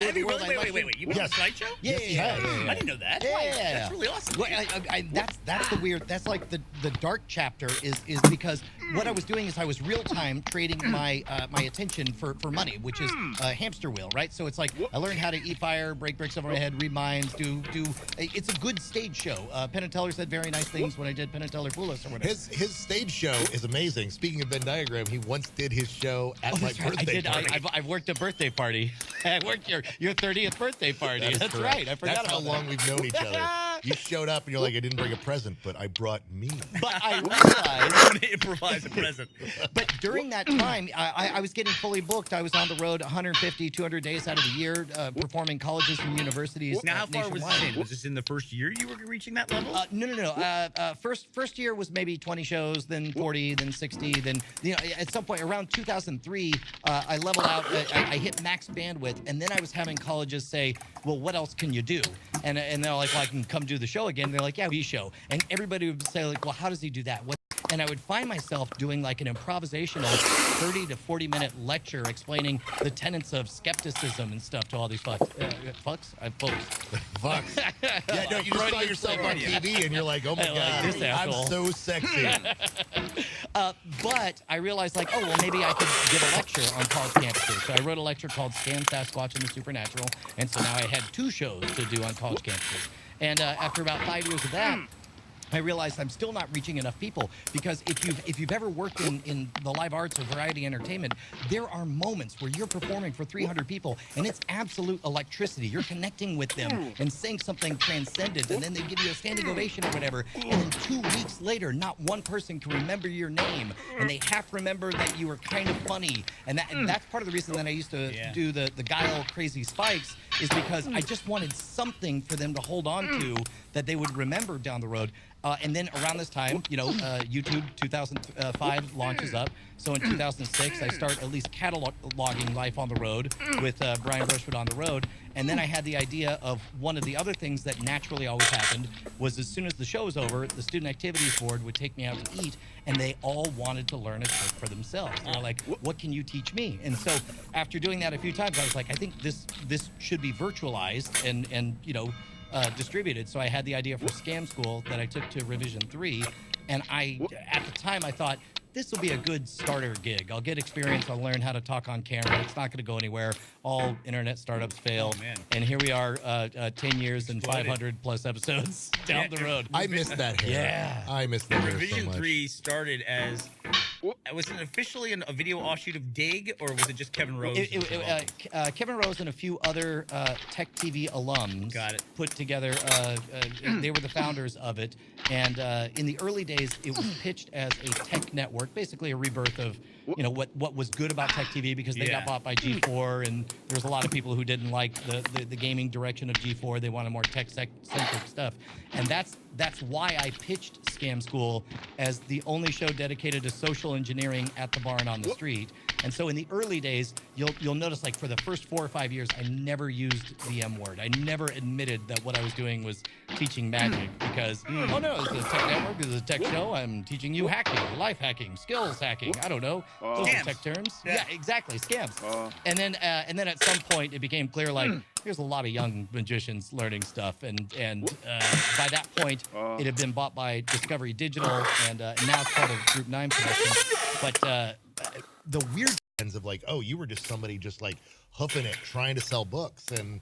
Wait. You went on a slideshow? Yeah. I didn't know that. Yeah. That's really awesome. Well, that's the weird. That's like the dark chapter is because what I was doing is I was real time trading my my attention for money, which is a hamster wheel, right? So it's like I learned how to eat fire, break bricks over my head, read minds, do. It's a good stage show. Penn and Teller said very nice things when I did Penn and Teller Fool Us or whatever. His stage show is amazing. Speaking of Venn diagram, he once did his show at my birthday party. I've worked a birthday party. I worked your 30th birthday party. That's right. I forgot That's how about long we've known each other. You showed up and you're like, I didn't bring a present, but I brought me. But I realized I'm going to improvise a present. But during that time, I was getting fully booked. I was on the road 150, 200 days out of the year, performing colleges and universities. Now, how far was nationwide. this in? Was this in the first year you were reaching that level? No. First year was maybe 20 shows, then 40, then 60, then at some point around 2003, I leveled out. I hit max bandwidth, and then I was having colleges say, "Well, what else can you do?" And they're like, "Well, I can come do the show again." They're like, "Yeah, we show." And everybody would say, like, "Well, how does he do that?" And I would find myself doing like an improvisational 30 to 40-minute lecture explaining the tenets of skepticism and stuff to all these folks. Folks? Yeah, no, you just saw yourself on TV and you're like, oh my God, this I'm asshole. so sexy. But I realized, like, oh, well, maybe I could give a lecture on college campuses. So I wrote a lecture called Scam, Sasquatch, and the Supernatural. And so now I had 2 shows to do on college campuses. And after about 5 years of that, I realized I'm still not reaching enough people, because if you've ever worked in the live arts or variety entertainment, there are moments where you're performing for 300 people and it's absolute electricity. You're connecting with them and saying something transcendent, and then they give you a standing ovation or whatever, and then 2 weeks later, not one person can remember your name, and they half remember that you were kind of funny, and that's part of the reason that I used to do the Guile Crazy Spikes, is because I just wanted something for them to hold on to that they would remember down the road. And then around this time, YouTube 2005 launches up. So in 2006, I start at least cataloging Life on the Road with Brian Brushwood on the Road. And then I had the idea of one of the other things that naturally always happened was, as soon as the show was over, the Student Activities Board would take me out to eat, and they all wanted to learn a trick for themselves. They were like, what can you teach me? And so after doing that a few times, I was like, I think this should be virtualized and distributed. So I had the idea for Scam School that I took to Revision 3, and at the time I thought, this will be a good starter gig. I'll get experience. I'll learn how to talk on camera. It's not going to go anywhere. All internet startups fail. Oh, man. And here we are, 10 years and 500 plus episodes down the road. I missed that hair. Yeah. I missed that hair so Revision much. 3 started as... Was it officially a video offshoot of Dig, or was it just Kevin Rose? Kevin Rose and a few other Tech TV alums put together, they were the founders of it. And in the early days, it was pitched as a tech network, basically a rebirth of what was good about Tech TV, because they got bought by G4, and there was a lot of people who didn't like the gaming direction of G4. They wanted more tech-centric stuff. And that's why I pitched Scam School as the only show dedicated to social engineering at the bar and on the street. And so in the early days, you'll notice, like, for the first 4 or 5 years, I never used the M word. I never admitted that what I was doing was teaching magic, because, oh no, it's a tech network, this is a tech show, I'm teaching you hacking, life hacking, skills hacking, I don't know. Those are tech terms. Yeah, exactly, scams. And then at some point, it became clear, like, there's a lot of young magicians learning stuff, and by that point, it had been bought by Discovery Digital, and now it's part of Group 9 Productions. But the weird of like, oh, you were just somebody just like hoofing it, trying to sell books, and